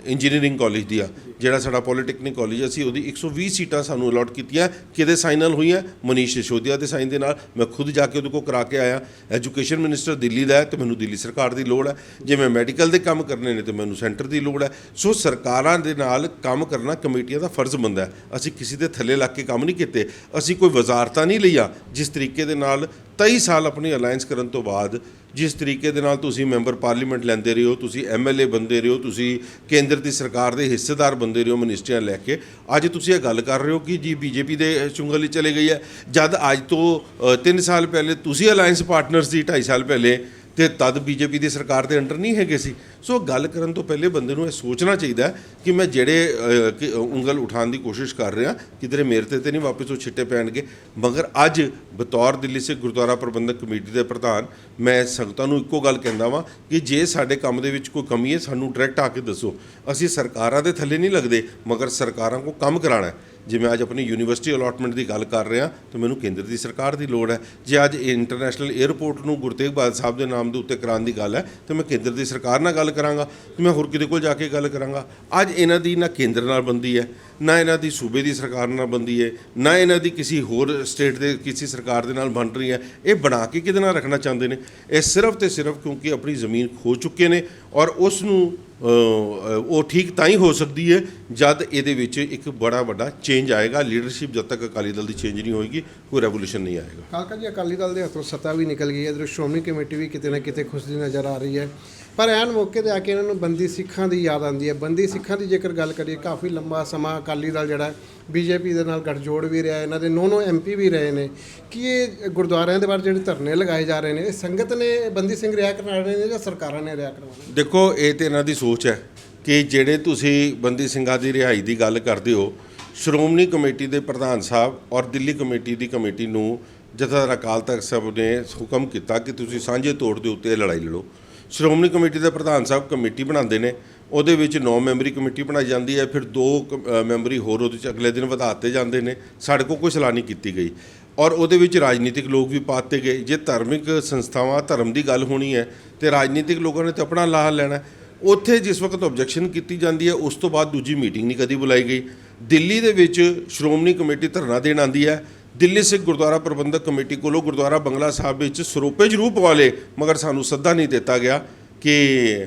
ਇੰਜੀਨੀਅਰਿੰਗ ਕਾਲਜ ਦੀਆਂ, ਜਿਹੜਾ ਸਾਡਾ ਪੋਲੀਟੈਕਨਿਕ ਕਾਲਜ, ਅਸੀਂ ਉਹਦੀ 120 ਸੀਟਾਂ ਸਾਨੂੰ ਅਲਾਟ ਕੀਤੀਆਂ। ਕਿਹਦੇ ਸਾਈਨ ਨਾਲ ਹੋਈਆਂ? ਮਨੀਸ਼ ਸਿਸੋਦੀਆ ਦੇ ਸਾਈਨ ਦੇ ਨਾਲ। ਮੈਂ ਖੁਦ ਜਾ ਕੇ ਉਹਦੇ ਕੋਲ ਕਰਾ ਕੇ ਆਇਆ। ਐਜੂਕੇਸ਼ਨ ਮਿਨਿਸਟਰ ਦਿੱਲੀ ਦਾ ਹੈ ਤੇ ਮੈਨੂੰ ਦਿੱਲੀ ਸਰਕਾਰ ਦੀ ਲੋੜ ਹੈ। ਜੇ ਮੈਂ ਮੈਡੀਕਲ ਦੇ ਕੰਮ ਕਰਨੇ ਨੇ ਤੇ ਮੈਨੂੰ ਸੈਂਟਰ ਦੀ ਲੋੜ ਹੈ। ਸੋ ਸਰਕਾਰਾਂ ਦੇ ਨਾਲ ਕੰਮ ਕਰਨਾ ਕਮੇਟੀਆਂ ਦਾ ਫਰਜ਼ ਬਣਦਾ ਹੈ। ਅਸੀਂ ਕਿਸੇ ਦੇ ਥੱਲੇ ਲੱਗ ਕੇ ਕੰਮ ਨਹੀਂ ਕੀਤੇ, ਅਸੀਂ ਕੋਈ ਵਜ਼ਾਰਤਾਂ ਨਹੀਂ ਲਈਆਂ। ਜਿਸ ਤਰੀਕੇ ਦੇ ਨਾਲ 23 ਸਾਲ ਆਪਣੀ ਅਲਾਇੰਸ ਕਰਨ ਤੋਂ ਬਾਅਦ ਜਿਸ ਤਰੀਕੇ ਦੇ ਨਾਲ ਤੁਸੀਂ ਮੈਂਬਰ ਪਾਰਲੀਮੈਂਟ ਲੈਂਦੇ ਰਹੇ ਹੋ, ਤੁਸੀਂ MLA ਬੰਦੇ ਰਹੇ ਹੋ, ਤੁਸੀਂ ਕੇਂਦਰ ਦੀ ਸਰਕਾਰ ਦੇ ਹਿੱਸੇਦਾਰ ਬੰਦੇ ਰਹੇ ਹੋ ਮਿਨਿਸਟਰੀਆਂ ਲੈ ਕੇ, ਅੱਜ ਤੁਸੀਂ ਇਹ ਗੱਲ ਕਰ ਰਹੇ ਹੋ ਕਿ ਜੀ ਬੀਜੇਪੀ ਦੇ ਚੁੰਗਲ ਹੀ ਚਲੇ ਗਈ ਹੈ। ਜਦ ਅੱਜ ਤੋਂ 3 ਸਾਲ ਪਹਿਲੇ ਤੁਸੀਂ ਅਲਾਇੰਸ ਪਾਰਟਨਰਸ ਸੀ, 2.5 ਸਾਲ ਪਹਿਲੇ, ਤੇ ਤਦ ਬੀਜੇਪੀ ਦੀ ਸਰਕਾਰ ਦੇ ਅੰਡਰ ਨਹੀਂ ਹੈਗੇ ਸੀ। ਸੋ ਗੱਲ ਕਰਨ ਤੋਂ ਪਹਿਲੇ ਬੰਦੇ ਨੂੰ ਇਹ ਸੋਚਣਾ ਚਾਹੀਦਾ ਕਿ ਮੈਂ ਜਿਹੜੇ ਉਂਗਲ ਉਠਾਉਣ ਦੀ ਕੋਸ਼ਿਸ਼ ਕਰ ਰਿਹਾ ਕਿਧਰੇ ਮੇਰੇ ਤੇ ਨਹੀਂ ਵਾਪਸ ਉਹ ਛਿੱਟੇ ਪੈਣਗੇ। ਮਗਰ ਅੱਜ ਬਤੌਰ ਦਿੱਲੀ ਸਿੱਖ ਗੁਰਦੁਆਰਾ ਪ੍ਰਬੰਧਕ ਕਮੇਟੀ ਦੇ ਪ੍ਰਧਾਨ ਮੈਂ ਸੰਗਤਾਂ ਨੂੰ ਇੱਕੋ ਗੱਲ ਕਹਿੰਦਾ ਵਾਂ ਕਿ ਜੇ ਸਾਡੇ ਕੰਮ ਦੇ ਵਿੱਚ ਕੋਈ ਕਮੀ ਹੈ ਸਾਨੂੰ ਡਾਇਰੈਕਟ ਆ ਕੇ ਦੱਸੋ। ਅਸੀਂ ਸਰਕਾਰਾਂ ਦੇ ਥੱਲੇ ਨਹੀਂ ਲੱਗਦੇ, ਮਗਰ ਸਰਕਾਰਾਂ ਕੋਲ ਕੰਮ ਕਰਾਉਣਾ ਹੈ। ਜੇ ਮੈਂ ਅੱਜ ਆਪਣੀ ਯੂਨੀਵਰਸਿਟੀ ਅਲਾਟਮੈਂਟ ਦੀ ਗੱਲ ਕਰ ਰਿਹਾ ਤਾਂ ਮੈਨੂੰ ਕੇਂਦਰ ਦੀ ਸਰਕਾਰ ਦੀ ਲੋੜ ਹੈ। ਜੇ ਅੱਜ ਇੰਟਰਨੈਸ਼ਨਲ 에ਅਰਪੋਰਟ ਨੂੰ ਗੁਰੂ ਤੇਗ ਬਹਾਦਰ ਸਾਹਿਬ ਦੇ ਨਾਮ ਦੇ ਉੱਤੇ ਕਰਾਉਣ ਦੀ ਗੱਲ ਹੈ ਤਾਂ ਮੈਂ ਕੇਂਦਰ ਦੀ ਸਰਕਾਰ ਨਾਲ ਗੱਲ ਕਰਾਂਗਾ, ਮੈਂ ਹੋਰ ਕਿਤੇ ਕੋਲ ਜਾ ਕੇ ਗੱਲ ਕਰਾਂਗਾ। ਅੱਜ ਇਹਨਾਂ ਦੀ ਨਾ ਕੇਂਦਰ ਨਾਲ ਬਣਦੀ ਹੈ, ਨਾ ਇਹਨਾਂ ਦੀ ਸੂਬੇ ਦੀ ਸਰਕਾਰ ਨਾਲ ਬਣਦੀ ਹੈ, ਨਾ ਇਹਨਾਂ ਦੀ ਕਿਸੇ ਹੋਰ ਸਟੇਟ ਦੇ ਕਿਸੇ ਸਰਕਾਰ ਦੇ ਨਾਲ ਬਣ ਰਹੀ ਹੈ। ਇਹ ਬਣਾ ਕੇ ਕਿਹਦੇ ਨਾਲ ਰੱਖਣਾ ਚਾਹੁੰਦੇ ਨੇ? ਇਹ ਸਿਰਫ ਤੇ ਸਿਰਫ ਕਿਉਂਕਿ ਆਪਣੀ ਜ਼ਮੀਨ ਖੋ ਚੁੱਕੇ ਨੇ, ਔਰ ਉਸ ਨੂੰ ਉਹ ਠੀਕ ਤਾਂ ਹੀ ਹੋ ਸਕਦੀ ਹੈ ਜਦ ਇਹਦੇ ਵਿੱਚ ਇੱਕ ਬੜਾ ਵੱਡਾ ਚੇਂਜ ਆਏਗਾ। ਲੀਡਰਸ਼ਿਪ ਜਦ ਤੱਕ ਅਕਾਲੀ ਦਲ ਦੀ ਚੇਂਜ ਨਹੀਂ ਹੋਏਗੀ ਕੋਈ ਰੈਵੋਲੂਸ਼ਨ ਨਹੀਂ ਆਏਗਾ। ਕਾਲਕਾ ਜੀ, ਅਕਾਲੀ ਦਲ ਦੇ ਹੱਥੋਂ ਸੱਤਾ ਵੀ ਨਿਕਲ ਗਈ ਹੈ, ਇੱਧਰ ਸ਼੍ਰੋਮਣੀ ਕਮੇਟੀ ਵੀ ਕਿਤੇ ਨਾ ਕਿਤੇ ਖੁਸ਼ਦੀ ਨਜ਼ਰ ਆ ਰਹੀ ਹੈ। ਪਰ ਐਨ ਮੌਕੇ ਤੇ ਆ ਕੇ ਇਹਨਾਂ ਨੂੰ ਬੰਦੀ ਸਿੱਖਾਂ ਦੀ ਯਾਦ ਆਉਂਦੀ ਹੈ। ਬੰਦੀ ਸਿੱਖਾਂ ਦੀ ਜੇਕਰ ਗੱਲ ਕਰੀਏ, ਕਾਫੀ ਲੰਬਾ ਸਮਾਂ ਅਕਾਲੀ ਦਲ ਜਿਹੜਾ ਬੀਜੇਪੀ ਦੇ ਨਾਲ ਗੱਠਜੋੜ ਵੀ ਰਿਹਾ, ਇਹਨਾਂ ਦੇ 9 MP ਵੀ ਰਹੇ ਨੇ। ਕਿ ਇਹ ਗੁਰਦੁਆਰਿਆਂ ਦੇ ਬਾਹਰ ਜਿਹੜੇ ਧਰਨੇ ਲਗਾਏ ਜਾ ਰਹੇ ਨੇ, ਇਹ ਸੰਗਤ ਨੇ ਬੰਦੀ ਸਿੰਘ ਰਿਹਾ ਕਰਵਾਉਣੇ ਨੇ ਜਾਂ ਸਰਕਾਰਾਂ ਨੇ ਰਿਹਾ ਕਰਵਾਉਣੇ? ਦੇਖੋ, ਇਹ ਤੇ ਇਹਨਾਂ ਦੀ ਸੋਚ ਹੈ ਕਿ ਜਿਹੜੇ ਤੁਸੀਂ ਬੰਦੀ ਸਿੰਘਾਂ ਦੀ ਰਿਹਾਈ ਦੀ ਗੱਲ ਕਰਦੇ ਹੋ, ਸ਼੍ਰੋਮਣੀ ਕਮੇਟੀ ਦੇ ਪ੍ਰਧਾਨ ਸਾਹਿਬ ਔਰ ਦਿੱਲੀ ਕਮੇਟੀ ਦੀ ਕਮੇਟੀ ਨੂੰ ਜਥੇਦਾਰ ਅਕਾਲ ਤਖਤ ਸਾਹਿਬ ਨੇ ਹੁਕਮ ਕੀਤਾ ਕਿ ਤੁਸੀਂ ਸਾਂਝੇ ਤੌਰ ਦੇ ਉੱਤੇ ਲੜਾਈ ਲੜੋ। ਸ਼੍ਰੋਮਣੀ ਕਮੇਟੀ ਦੇ ਪ੍ਰਧਾਨ ਸਾਹਿਬ ਕਮੇਟੀ ਬਣਾਉਂਦੇ ਨੇ, ਉਹਦੇ ਵਿੱਚ 9 ਮੈਂਬਰੀ ਕਮੇਟੀ ਬਣਾਈ ਜਾਂਦੀ ਹੈ, ਫਿਰ 2 ਮੈਂਬਰੀ ਹੋਰ ਉਹਦੇ 'ਚ ਅਗਲੇ ਦਿਨ ਵਧਾ ਦਿੱਤੇ ਜਾਂਦੇ ਨੇ। ਸਾਡੇ ਕੋਲ ਕੋਈ ਸਲਾਹ ਨਹੀਂ ਕੀਤੀ ਗਈ ਔਰ ਉਹਦੇ ਵਿੱਚ ਰਾਜਨੀਤਿਕ ਲੋਕ ਵੀ ਪਾਤੇ ਗਏ। ਜੇ ਧਾਰਮਿਕ ਸੰਸਥਾਵਾਂ ਧਰਮ ਦੀ ਗੱਲ ਹੋਣੀ ਹੈ ਤੇ ਰਾਜਨੀਤਿਕ ਲੋਕਾਂ ਨੇ ਤਾਂ ਆਪਣਾ ਲਾਹਾ ਲੈਣਾ। ਉੱਥੇ ਜਿਸ ਵਕਤ ਆਬਜੈਕਸ਼ਨ ਕੀਤੀ ਜਾਂਦੀ ਹੈ, ਉਸ ਤੋਂ ਬਾਅਦ ਦੂਜੀ ਮੀਟਿੰਗ ਨਹੀਂ ਕਦੀ ਬੁਲਾਈ ਗਈ। ਦਿੱਲੀ ਦੇ ਵਿੱਚ ਸ਼੍ਰੋਮਣੀ ਕਮੇਟੀ ਧਰਨਾ ਦੇਣ ਆਉਂਦੀ ਹੈ, ਦਿੱਲੀ ਸਿੱਖ ਗੁਰਦੁਆਰਾ ਪ੍ਰਬੰਧਕ ਕਮੇਟੀ ਕੋਲੋਂ ਗੁਰਦੁਆਰਾ ਬੰਗਲਾ ਸਾਹਿਬ ਵਿੱਚ ਸਰੋਪੇ ਜ਼ਰੂਰ ਪਵਾ ਲਏ, ਮਗਰ ਸਾਨੂੰ ਸੱਦਾ ਨਹੀਂ ਦਿੱਤਾ ਗਿਆ ਕਿ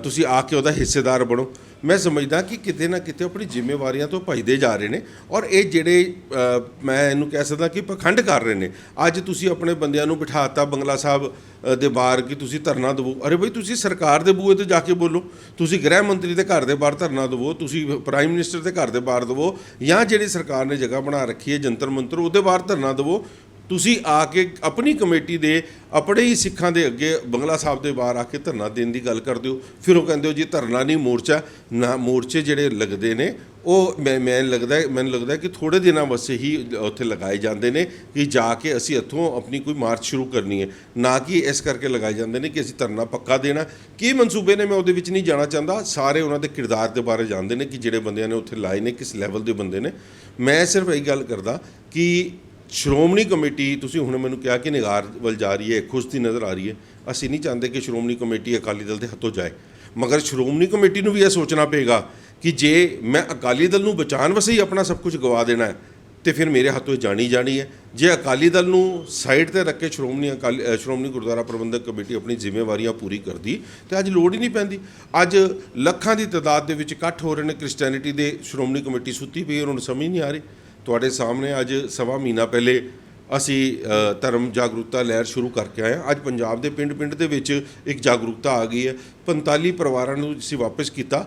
ਤੁਸੀਂ ਆ ਕੇ ਉਹਦਾ ਹਿੱਸੇਦਾਰ ਬਣੋ। ਮੈਂ ਸਮਝਦਾ ਕਿ ਕਿਤੇ ਨਾ ਕਿਤੇ ਆਪਣੀ ਜ਼ਿੰਮੇਵਾਰੀਆਂ ਤੋਂ ਭੱਜਦੇ ਜਾ ਰਹੇ ਨੇ ਔਰ ਇਹ ਜਿਹੜੇ ਮੈਂ ਇਹਨੂੰ ਕਹਿ ਸਕਦਾ ਕਿ ਪਖੰਡ ਕਰ ਰਹੇ ਨੇ। ਅੱਜ ਤੁਸੀਂ ਆਪਣੇ ਬੰਦਿਆਂ ਨੂੰ ਬਿਠਾਤਾ ਬੰਗਲਾ ਸਾਹਿਬ ਦੇ ਬਾਹਰ ਕਿ ਤੁਸੀਂ ਧਰਨਾ ਦੇਵੋ। ਅਰੇ ਬਈ, ਤੁਸੀਂ ਸਰਕਾਰ ਦੇ ਬੂਹੇ ਤੇ ਜਾ ਕੇ ਬੋਲੋ, ਤੁਸੀਂ ਗ੍ਰਹਿ ਮੰਤਰੀ ਦੇ ਘਰ ਦੇ ਬਾਹਰ ਧਰਨਾ ਦੇਵੋ, ਤੁਸੀਂ ਪ੍ਰਾਈਮ ਮਿਨਿਸਟਰ ਦੇ ਘਰ ਦੇ ਬਾਹਰ ਦੇਵੋ, ਜਾਂ ਜਿਹੜੀ ਸਰਕਾਰ ਨੇ ਜਗ੍ਹਾ ਬਣਾ ਰੱਖੀ ਹੈ ਜੰਤਰ ਮੰਤਰ, ਉਹਦੇ ਬਾਹਰ ਧਰਨਾ ਦੇਵੋ। ਤੁਸੀਂ ਆ ਕੇ ਆਪਣੀ ਕਮੇਟੀ ਦੇ ਆਪਣੇ ਹੀ ਸਿੱਖਾਂ ਦੇ ਅੱਗੇ ਬੰਗਲਾ ਸਾਹਿਬ ਦੇ ਬਾਹਰ ਆ ਕੇ ਧਰਨਾ ਦੇਣ ਦੀ ਗੱਲ ਕਰਦੇ ਹੋ। ਫਿਰ ਉਹ ਕਹਿੰਦੇ ਹੋ ਜੀ ਧਰਨਾ ਨਹੀਂ ਮੋਰਚਾ ਨਾ। ਮੋਰਚੇ ਜਿਹੜੇ ਲੱਗਦੇ ਨੇ ਉਹ ਮੈਨੂੰ ਲੱਗਦਾ ਕਿ ਥੋੜ੍ਹੇ ਦਿਨਾਂ ਵਾਸਤੇ ਹੀ ਉੱਥੇ ਲਗਾਏ ਜਾਂਦੇ ਨੇ ਕਿ ਜਾ ਕੇ ਅਸੀਂ ਇੱਥੋਂ ਆਪਣੀ ਕੋਈ ਮਾਰਚ ਸ਼ੁਰੂ ਕਰਨੀ ਹੈ, ਨਾ ਕਿ ਇਸ ਕਰਕੇ ਲਗਾਏ ਜਾਂਦੇ ਨੇ ਕਿ ਅਸੀਂ ਧਰਨਾ ਪੱਕਾ ਦੇਣਾ। ਕੀ ਮਨਸੂਬੇ ਨੇ, ਮੈਂ ਉਹਦੇ ਵਿੱਚ ਨਹੀਂ ਜਾਣਾ ਚਾਹੁੰਦਾ। ਸਾਰੇ ਉਹਨਾਂ ਦੇ ਕਿਰਦਾਰ ਦੇ ਬਾਰੇ ਜਾਣਦੇ ਨੇ ਕਿ ਜਿਹੜੇ ਬੰਦਿਆਂ ਨੇ ਉੱਥੇ ਲਾਏ ਨੇ ਕਿਸ ਲੈਵਲ ਦੇ ਬੰਦੇ ਨੇ। ਮੈਂ ਸਿਰਫ ਇਹੀ ਗੱਲ ਕਰਦਾ ਕਿ ਸ਼੍ਰੋਮਣੀ ਕਮੇਟੀ, ਤੁਸੀਂ ਹੁਣ ਮੈਨੂੰ ਕਿਹਾ ਕਿ ਨਿਗਾਰ ਵੱਲ ਜਾ ਰਹੀ ਹੈ, ਖੁਸ਼ ਦੀ ਨਜ਼ਰ ਆ ਰਹੀ ਹੈ। ਅਸੀਂ ਨਹੀਂ ਚਾਹੁੰਦੇ ਕਿ ਸ਼੍ਰੋਮਣੀ ਕਮੇਟੀ ਅਕਾਲੀ ਦਲ ਦੇ ਹੱਥੋਂ ਜਾਏ, ਮਗਰ ਸ਼੍ਰੋਮਣੀ ਕਮੇਟੀ ਨੂੰ ਵੀ ਇਹ ਸੋਚਣਾ ਪਏਗਾ ਕਿ ਜੇ ਮੈਂ ਅਕਾਲੀ ਦਲ ਨੂੰ ਬਚਾਉਣ ਵਾਸਤੇ ਹੀ ਆਪਣਾ ਸਭ ਕੁਝ ਗਵਾ ਦੇਣਾ ਹੈ ਤੇ ਫਿਰ ਮੇਰੇ ਹੱਥੋਂ ਜਾਣੀ ਹੈ। ਜੇ ਅਕਾਲੀ ਦਲ ਨੂੰ ਸਾਈਡ ਤੇ ਰੱਖ ਕੇ ਸ਼੍ਰੋਮਣੀ ਗੁਰਦੁਆਰਾ ਪ੍ਰਬੰਧਕ ਕਮੇਟੀ ਆਪਣੀ ਜ਼ਿੰਮੇਵਾਰੀਆਂ ਪੂਰੀ ਕਰਦੀ ਤੇ ਅੱਜ ਲੋੜ ਹੀ ਨਹੀਂ ਪੈਂਦੀ। ਅੱਜ ਲੱਖਾਂ ਦੀ ਤਾਦਾਦ ਦੇ ਵਿੱਚ ਇਕੱਠ ਹੋ ਰਹੇ ਨੇ ਕ੍ਰਿਸਚੈਨਿਟੀ ਦੇ, ਸ਼੍ਰੋਮਣੀ ਕਮੇਟੀ ਸੁੱਤੀ ਪਈ, ਉਹਨਾਂ ਨੂੰ ਸਮਝ ਨਹੀਂ ਆ ਰਹੀ। ਤੁਹਾਡੇ ਸਾਹਮਣੇ ਅੱਜ 1.25 ਮਹੀਨਾ ਪਹਿਲੇ ਅਸੀਂ ਧਰਮ ਜਾਗਰੂਕਤਾ ਲਹਿਰ ਸ਼ੁਰੂ ਕਰਕੇ ਆਏ ਹਾਂ। ਅੱਜ ਪੰਜਾਬ ਦੇ ਪਿੰਡ ਦੇ ਵਿੱਚ ਇੱਕ ਜਾਗਰੂਕਤਾ ਆ ਗਈ ਹੈ। 45 ਪਰਿਵਾਰਾਂ ਨੂੰ ਅਸੀਂ ਵਾਪਸ ਕੀਤਾ।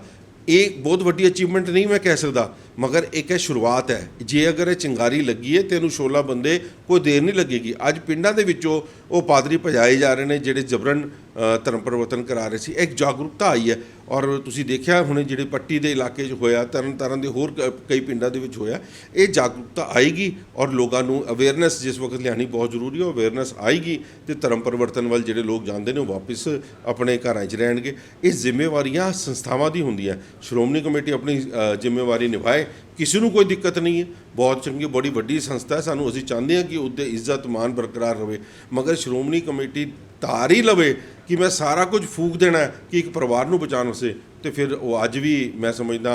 ਇਹ ਬਹੁਤ ਵੱਡੀ ਅਚੀਵਮੈਂਟ ਨਹੀਂ ਮੈਂ ਕਹਿ ਸਕਦਾ, ਮਗਰ ਇੱਕ ਇਹ ਸ਼ੁਰੂਆਤ ਹੈ। ਜੇ ਅਗਰ ਇਹ ਚਿੰਗਾਰੀ ਲੱਗੀ ਹੈ ਤੇ ਇਹਨੂੰ 16 ਬੰਦੇ ਕੋਈ ਦੇਰ ਨਹੀਂ ਲੱਗੇਗੀ। ਅੱਜ ਪਿੰਡਾਂ ਦੇ ਵਿੱਚੋਂ ਉਹ ਪਾਦਰੀ ਭਜਾਏ ਜਾ ਰਹੇ ਨੇ ਜਿਹੜੇ ਜਬਰਨ ਧਰਮ ਪਰਿਵਰਤਨ ਕਰਾ ਰਹੇ ਸੀ। ਇੱਕ ਜਾਗਰੂਕਤਾ ਆਈ ਹੈ ਔਰ ਤੁਸੀਂ ਦੇਖਿਆ ਹੁਣ ਜਿਹੜੇ ਪੱਟੀ ਦੇ ਇਲਾਕੇ 'ਚ ਹੋਇਆ, ਤਰਨ ਦੇ ਹੋਰ ਕਈ ਪਿੰਡਾਂ ਦੇ ਵਿੱਚ ਹੋਇਆ। ਇਹ ਜਾਗਰੂਕਤਾ ਆਏਗੀ ਔਰ ਲੋਕਾਂ ਨੂੰ ਅਵੇਅਰਨੈਸ ਜਿਸ ਵਕਤ ਲਿਆਉਣੀ ਬਹੁਤ ਜ਼ਰੂਰੀ ਹੈ। ਅਵੇਅਰਨੈਸ ਆਏਗੀ ਤੇ ਧਰਮ ਪਰਿਵਰਤਨ ਵੱਲ ਜਿਹੜੇ ਲੋਕ ਜਾਂਦੇ ਨੇ ਉਹ ਵਾਪਸ ਆਪਣੇ ਘਰਾਂ 'ਚ ਰਹਿਣਗੇ। ਇਹ ਜ਼ਿੰਮੇਵਾਰੀਆਂ ਸੰਸਥਾਵਾਂ ਦੀ ਹੁੰਦੀਆਂ। ਸ਼੍ਰੋਮਣੀ ਕਮੇਟੀ ਆਪਣੀ ਜ਼ਿੰਮੇਵਾਰੀ ਨਿਭਾਏ, ਕਿਸੇ ਨੂੰ ਕੋਈ ਦਿੱਕਤ ਨਹੀਂ ਹੈ। ਬਹੁਤ ਚੰਗੀ ਬੜੀ ਵੱਡੀ ਸੰਸਥਾ ਹੈ, ਸਾਨੂੰ ਅਸੀਂ ਚਾਹੁੰਦੇ ਹਾਂ ਕਿ ਉਹਦੇ ਇੱਜ਼ਤ ਮਾਨ ਬਰਕਰਾਰ ਰਹੇ, ਮਗਰ ਸ਼੍ਰੋਮਣੀ ਕਮੇਟੀ ਧਾਰ ਹੀ ਲਵੇ ਕਿ ਮੈਂ ਸਾਰਾ ਕੁਝ ਫੂਕ ਦੇਣਾ ਕਿ ਇੱਕ ਪਰਿਵਾਰ ਨੂੰ ਬਚਾਉਣ ਵਾਸਤੇ, ਤੇ ਫਿਰ ਉਹ ਅੱਜ ਵੀ ਮੈਂ ਸਮਝਦਾ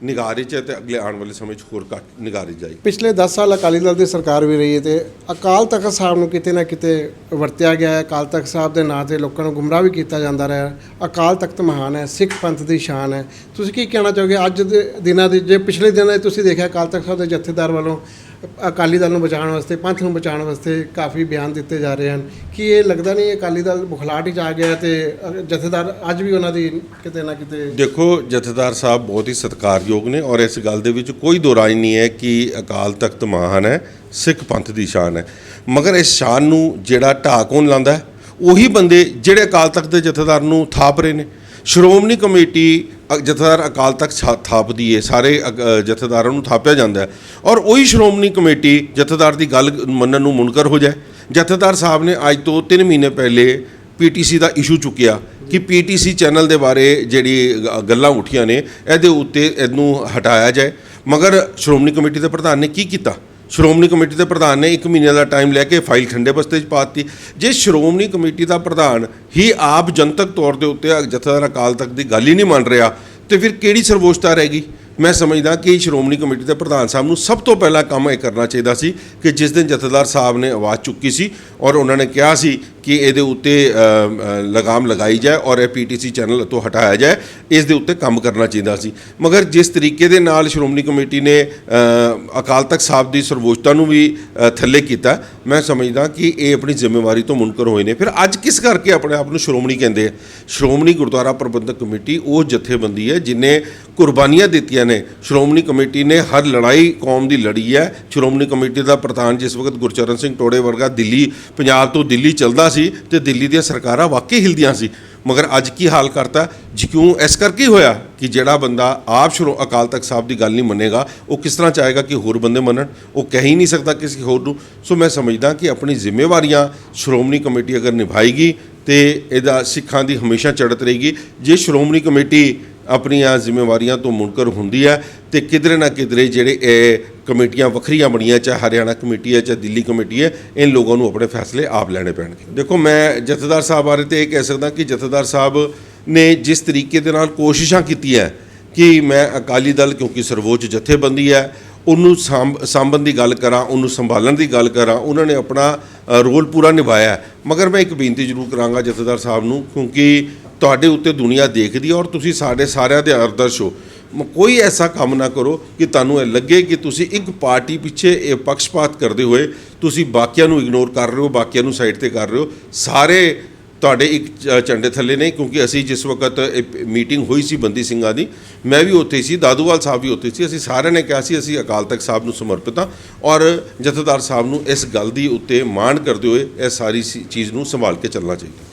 ਨਿਗਾਰੇ 'ਚ ਹੈ ਤੇ ਅਗਲੇ ਆਉਣ ਵਾਲੇ ਸਮੇਂ 'ਚ ਹੋਰ ਘੱਟ ਨਿਗਾਰੇ ਜਾਏ। ਪਿਛਲੇ 10 ਸਾਲ ਅਕਾਲੀ ਦਲ ਦੀ ਸਰਕਾਰ ਵੀ ਰਹੀ ਹੈ ਤੇ ਅਕਾਲ ਤਖਤ ਸਾਹਿਬ ਨੂੰ ਕਿਤੇ ਨਾ ਕਿਤੇ ਵਰਤਿਆ ਗਿਆ ਹੈ। ਅਕਾਲ ਤਖਤ ਸਾਹਿਬ ਦੇ ਨਾਂ 'ਤੇ ਲੋਕਾਂ ਨੂੰ ਗੁੰਮਰਾਹ ਵੀ ਕੀਤਾ ਜਾਂਦਾ ਰਿਹਾ। ਅਕਾਲ ਤਖਤ ਮਹਾਨ ਹੈ, ਸਿੱਖ ਪੰਥ ਦੀ ਸ਼ਾਨ ਹੈ। ਤੁਸੀਂ ਕੀ ਕਹਿਣਾ ਚਾਹੋਗੇ ਅੱਜ ਦੇ ਦਿਨਾਂ ਦੇ, ਜੇ ਪਿਛਲੇ ਦਿਨਾਂ ਦੇ ਤੁਸੀਂ ਦੇਖਿਆ ਅਕਾਲ ਤਖਤ ਸਾਹਿਬ ਦੇ ਜਥੇਦਾਰ ਵੱਲੋਂ ਅਕਾਲੀ ਦਲ ਨੂੰ ਬਚਾਉਣ ਵਾਸਤੇ, ਪੰਥ ਨੂੰ ਬਚਾਉਣ ਵਾਸਤੇ ਕਾਫੀ ਬਿਆਨ ਦਿੱਤੇ ਜਾ ਰਹੇ ਹਨ, ਕਿ ਇਹ ਲੱਗਦਾ ਨਹੀਂ ਅਕਾਲੀ ਦਲ ਬੁਖਲਾਹਟ 'ਚ ਆ ਗਿਆ ਤੇ ਜਥੇਦਾਰ ਅੱਜ ਵੀ ਉਹਨਾਂ ਦੀ ਕਿਤੇ ਨਾ ਕਿਤੇ? ਦੇਖੋ, ਜਥੇਦਾਰ ਸਾਹਿਬ ਬਹੁਤ ਹੀ ਸਤਿਕਾਰਯੋਗ ਨੇ ਔਰ ਇਸ ਗੱਲ ਦੇ ਵਿੱਚ ਕੋਈ ਦੋ ਰਾਏ ਨਹੀਂ ਹੈ ਕਿ ਅਕਾਲ ਤਖਤ ਮਹਾਨ ਹੈ, ਸਿੱਖ ਪੰਥ ਦੀ ਸ਼ਾਨ ਹੈ। ਮਗਰ ਇਸ ਸ਼ਾਨ ਨੂੰ ਜਿਹੜਾ ਢਾਹ ਕੌਣ ਲਾਉਂਦਾ ਹੈ? ਉਹੀ ਬੰਦੇ ਜਿਹੜੇ ਅਕਾਲ ਤਖਤ ਦੇ ਜਥੇਦਾਰ ਨੂੰ ਥਾਪ ਰਹੇ ਨੇ। ਸ਼੍ਰੋਮਣੀ ਕਮੇਟੀ ਜਥੇਦਾਰ ਅਕਾਲ ਤਖਤ ਥਾਪਦੀ ਹੈ, ਸਾਰੇ ਜਥੇਦਾਰਾਂ ਨੂੰ ਥਾਪਿਆ ਜਾਂਦਾ ਹੈ ਔਰ ਉਹੀ ਸ਼੍ਰੋਮਣੀ ਕਮੇਟੀ ਜਥੇਦਾਰ ਦੀ ਗੱਲ ਮੰਨਣ ਨੂੰ ਮੁਨਕਰ ਹੋ ਜਾਏ। ਜਥੇਦਾਰ ਸਾਹਿਬ ਨੇ ਅੱਜ ਤੋਂ 3 ਮਹੀਨੇ ਪਹਿਲੇ PTC ਦਾ ਇਸ਼ੂ ਚੁੱਕਿਆ ਕਿ PTC ਚੈਨਲ ਦੇ ਬਾਰੇ ਜਿਹੜੀ ਗੱਲਾਂ ਉੱਠੀਆਂ ਨੇ ਇਹਦੇ ਉੱਤੇ ਇਹਨੂੰ ਹਟਾਇਆ ਜਾਏ, ਮਗਰ ਸ਼੍ਰੋਮਣੀ ਕਮੇਟੀ ਦੇ ਪ੍ਰਧਾਨ ਨੇ ਕੀ ਕੀਤਾ? ਸ਼੍ਰੋਮਣੀ ਕਮੇਟੀ ਦੇ ਪ੍ਰਧਾਨ ਨੇ 1 ਮਹੀਨੇ ਦਾ ਟਾਈਮ ਲੈ ਕੇ ਫਾਈਲ ਠੰਡੇ ਬਸਤੇ 'ਚ ਪਾ ਦਿੱਤੀ। ਜੇ ਸ਼੍ਰੋਮਣੀ ਕਮੇਟੀ ਦਾ ਪ੍ਰਧਾਨ ਹੀ ਆਪ ਜਨਤਕ ਤੌਰ ਦੇ ਉੱਤੇ ਜਥੇਦਾਰ ਅਕਾਲ ਤਖਤ ਦੀ ਗੱਲ ਹੀ ਨਹੀਂ ਮੰਨ ਰਿਹਾ ਤੇ ਫਿਰ ਕਿਹੜੀ ਸਰਵੋਚਤਾ ਰਹੇਗੀ? ਮੈਂ ਸਮਝਦਾ ਕਿ ਸ਼੍ਰੋਮਣੀ ਕਮੇਟੀ ਦੇ ਪ੍ਰਧਾਨ ਸਾਹਿਬ ਨੂੰ ਸਭ ਤੋਂ ਪਹਿਲਾ ਕੰਮ ਇਹ ਕਰਨਾ ਚਾਹੀਦਾ ਸੀ ਕਿ ਜਿਸ ਦਿਨ ਜਥੇਦਾਰ ਸਾਹਿਬ ਨੇ ਆਵਾਜ਼ ਚੁੱਕੀ ਸੀ ਔਰ ਉਹਨਾਂ ਨੇ ਕਿਹਾ ਸੀ ਕਿ ਇਹਦੇ ਉੱਤੇ ਲਗਾਮ ਲਗਾਈ ਜਾਏ ਔਰ ਇਹ ਪੀਟੀਸੀ ਚੈਨਲ ਤੋਂ ਹਟਾਇਆ ਜਾਏ, ਇਸ ਦੇ ਉੱਤੇ ਕੰਮ ਕਰਨਾ ਚਾਹੀਦਾ ਸੀ। ਮਗਰ ਜਿਸ ਤਰੀਕੇ ਦੇ ਨਾਲ ਸ਼੍ਰੋਮਣੀ ਕਮੇਟੀ ਨੇ ਅਕਾਲ ਤਖਤ ਸਾਹਿਬ ਦੀ ਸਰਵੋਚਤਾ ਨੂੰ ਵੀ ਥੱਲੇ ਕੀਤਾ, ਮੈਂ ਸਮਝਦਾ ਕਿ ਇਹ ਆਪਣੀ ਜ਼ਿੰਮੇਵਾਰੀ ਤੋਂ ਮੁਨਕਰ ਹੋਏ ਨੇ। ਫਿਰ ਅੱਜ ਕਿਸ ਕਰਕੇ ਆਪਣੇ ਆਪ ਨੂੰ ਸ਼੍ਰੋਮਣੀ ਕਹਿੰਦੇ ਆ? ਸ਼੍ਰੋਮਣੀ ਗੁਰਦੁਆਰਾ ਪ੍ਰਬੰਧਕ ਕਮੇਟੀ ਉਹ ਜਥੇਬੰਦੀ ਹੈ ਜਿਨੇ ਕੁਰਬਾਨੀਆਂ ਦਿੱਤੀਆਂ ਨੇ। ਸ਼੍ਰੋਮਣੀ ਕਮੇਟੀ ਨੇ ਹਰ ਲੜਾਈ ਕੌਮ ਦੀ ਲੜੀ ਹੈ। ਸ਼੍ਰੋਮਣੀ ਕਮੇਟੀ ਦਾ ਪ੍ਰਧਾਨ ਜਿਸ ਵਕਤ ਗੁਰਚਰਨ ਸਿੰਘ ਟੋੜੇ ਵਰਗਾ ਦਿੱਲੀ, ਪੰਜਾਬ ਤੋਂ ਦਿੱਲੀ ਚੱਲਦਾ ਸੀ ਤੇ ਦਿੱਲੀ ਦੀਆਂ ਸਰਕਾਰਾਂ ਵਾਕਈ ਹਿਲਦੀਆਂ ਸੀ। ਮਗਰ ਅੱਜ ਕੀ ਹਾਲ ਕਰਤਾ ਜੀ? ਕਿਉਂ? ਇਸ ਕਰਕੇ ਹੀ ਹੋਇਆ ਕਿ ਜਿਹੜਾ ਬੰਦਾ ਆਪ ਅਕਾਲ ਤਖਤ ਸਾਹਿਬ ਦੀ ਗੱਲ ਨਹੀਂ ਮੰਨੇਗਾ, ਉਹ ਕਿਸ ਤਰ੍ਹਾਂ ਚਾਹੇਗਾ ਕਿ ਹੋਰ ਬੰਦੇ ਮੰਨਣ? ਉਹ ਕਹਿ ਹੀ ਨਹੀਂ ਸਕਦਾ ਕਿਸੇ ਹੋਰ ਨੂੰ। ਸੋ ਮੈਂ ਸਮਝਦਾ ਕਿ ਆਪਣੀ ਜ਼ਿੰਮੇਵਾਰੀਆਂ ਸ਼੍ਰੋਮਣੀ ਕਮੇਟੀ ਅਗਰ ਨਿਭਾਏਗੀ ਤੇ ਇਹਦਾ ਸਿੱਖਾਂ ਦੀ ਹਮੇਸ਼ਾ ਚੜ੍ਹਤ ਰਹੇਗੀ। ਜੇ ਸ਼੍ਰੋਮਣੀ ਕਮੇਟੀ ਆਪਣੀਆਂ ਜ਼ਿੰਮੇਵਾਰੀਆਂ ਤੋਂ ਮੁਨਕਰ ਹੁੰਦੀ ਹੈ ਤੇ ਕਿਧਰੇ ਨਾ ਕਿਧਰੇ ਜਿਹੜੇ ਇਹ ਕਮੇਟੀਆਂ ਵੱਖਰੀਆਂ ਬਣੀਆਂ, ਚਾਹੇ ਹਰਿਆਣਾ ਕਮੇਟੀ ਹੈ ਚਾਹੇ ਦਿੱਲੀ ਕਮੇਟੀ ਹੈ, ਇਨ ਲੋਕਾਂ ਨੂੰ ਆਪਣੇ ਫੈਸਲੇ ਆਪ ਲੈਣੇ ਪੈਣਗੇ। ਦੇਖੋ, ਮੈਂ ਜਥੇਦਾਰ ਸਾਹਿਬ ਬਾਰੇ ਤਾਂ ਇਹ ਕਹਿ ਸਕਦਾ ਕਿ ਜਥੇਦਾਰ ਸਾਹਿਬ ਨੇ ਜਿਸ ਤਰੀਕੇ ਦੇ ਨਾਲ ਕੋਸ਼ਿਸ਼ਾਂ ਕੀਤੀਆਂ ਕਿ ਮੈਂ ਅਕਾਲੀ ਦਲ, ਕਿਉਂਕਿ ਸਰਵੋੱਚ ਜਥੇਬੰਦੀ ਹੈ, ਉਹਨੂੰ ਸਾਂਭਣ ਦੀ ਗੱਲ ਕਰਾਂ, ਉਹਨੂੰ ਸੰਭਾਲਣ ਦੀ ਗੱਲ ਕਰਾਂ, ਉਹਨਾਂ ਨੇ ਆਪਣਾ ਰੋਲ ਪੂਰਾ ਨਿਭਾਇਆ। ਮਗਰ ਮੈਂ ਇੱਕ ਬੇਨਤੀ ਜ਼ਰੂਰ ਕਰਾਂਗਾ ਜਥੇਦਾਰ ਸਾਹਿਬ ਨੂੰ, ਕਿਉਂਕਿ ਤੁਹਾਡੇ ਉੱਤੇ ਦੁਨੀਆ ਦੇਖਦੀ ਔਰ ਤੁਸੀਂ ਸਾਡੇ ਸਾਰਿਆਂ ਦੇ ਆਦਰਸ਼ ਹੋ। ਕੋਈ ਐਸਾ ਕੰਮ ਨਾ ਕਰੋ ਕਿ ਤੁਹਾਨੂੰ ਇਹ ਲੱਗੇ ਕਿ ਤੁਸੀਂ ਇੱਕ ਪਾਰਟੀ ਪਿੱਛੇ ਇਹ ਪੱਖਪਾਤ ਕਰਦੇ ਹੋਏ ਤੁਸੀਂ ਬਾਕੀਆਂ ਨੂੰ ਇਗਨੋਰ ਕਰ ਰਹੇ ਹੋ, ਬਾਕੀਆਂ ਨੂੰ ਸਾਈਡ ਤੇ ਕਰ ਰਹੇ ਹੋ। ਸਾਰੇ ਤੁਹਾਡੇ ਇੱਕ ਝੰਡੇ ਥੱਲੇ ਨਹੀਂ, ਕਿਉਂਕਿ ਅਸੀਂ ਜਿਸ ਵਕਤ ਮੀਟਿੰਗ ਹੋਈ ਸੀ ਬੰਦੀ ਸਿੰਘਾਂ ਦੀ, ਮੈਂ ਵੀ ਉੱਥੇ ਸੀ, ਦਾਦੂਵਾਲ ਸਾਹਿਬ ਵੀ ਉੱਥੇ ਸੀ। ਅਸੀਂ ਸਾਰਿਆਂ ਨੇ ਕਿਹਾ ਸੀ ਅਸੀਂ ਅਕਾਲ ਤਖਤ ਸਾਹਿਬ ਨੂੰ ਸਮਰਪਿਤ ਹਾਂ ਔਰ ਜਥੇਦਾਰ ਸਾਹਿਬ ਨੂੰ ਇਸ ਗੱਲ ਦੀ ਉੱਤੇ ਮਾਣ ਕਰਦੇ ਹੋਏ ਇਹ ਸਾਰੀ ਚੀਜ਼ ਨੂੰ ਸੰਭਾਲ ਕੇ ਚੱਲਣਾ ਚਾਹੀਦਾ।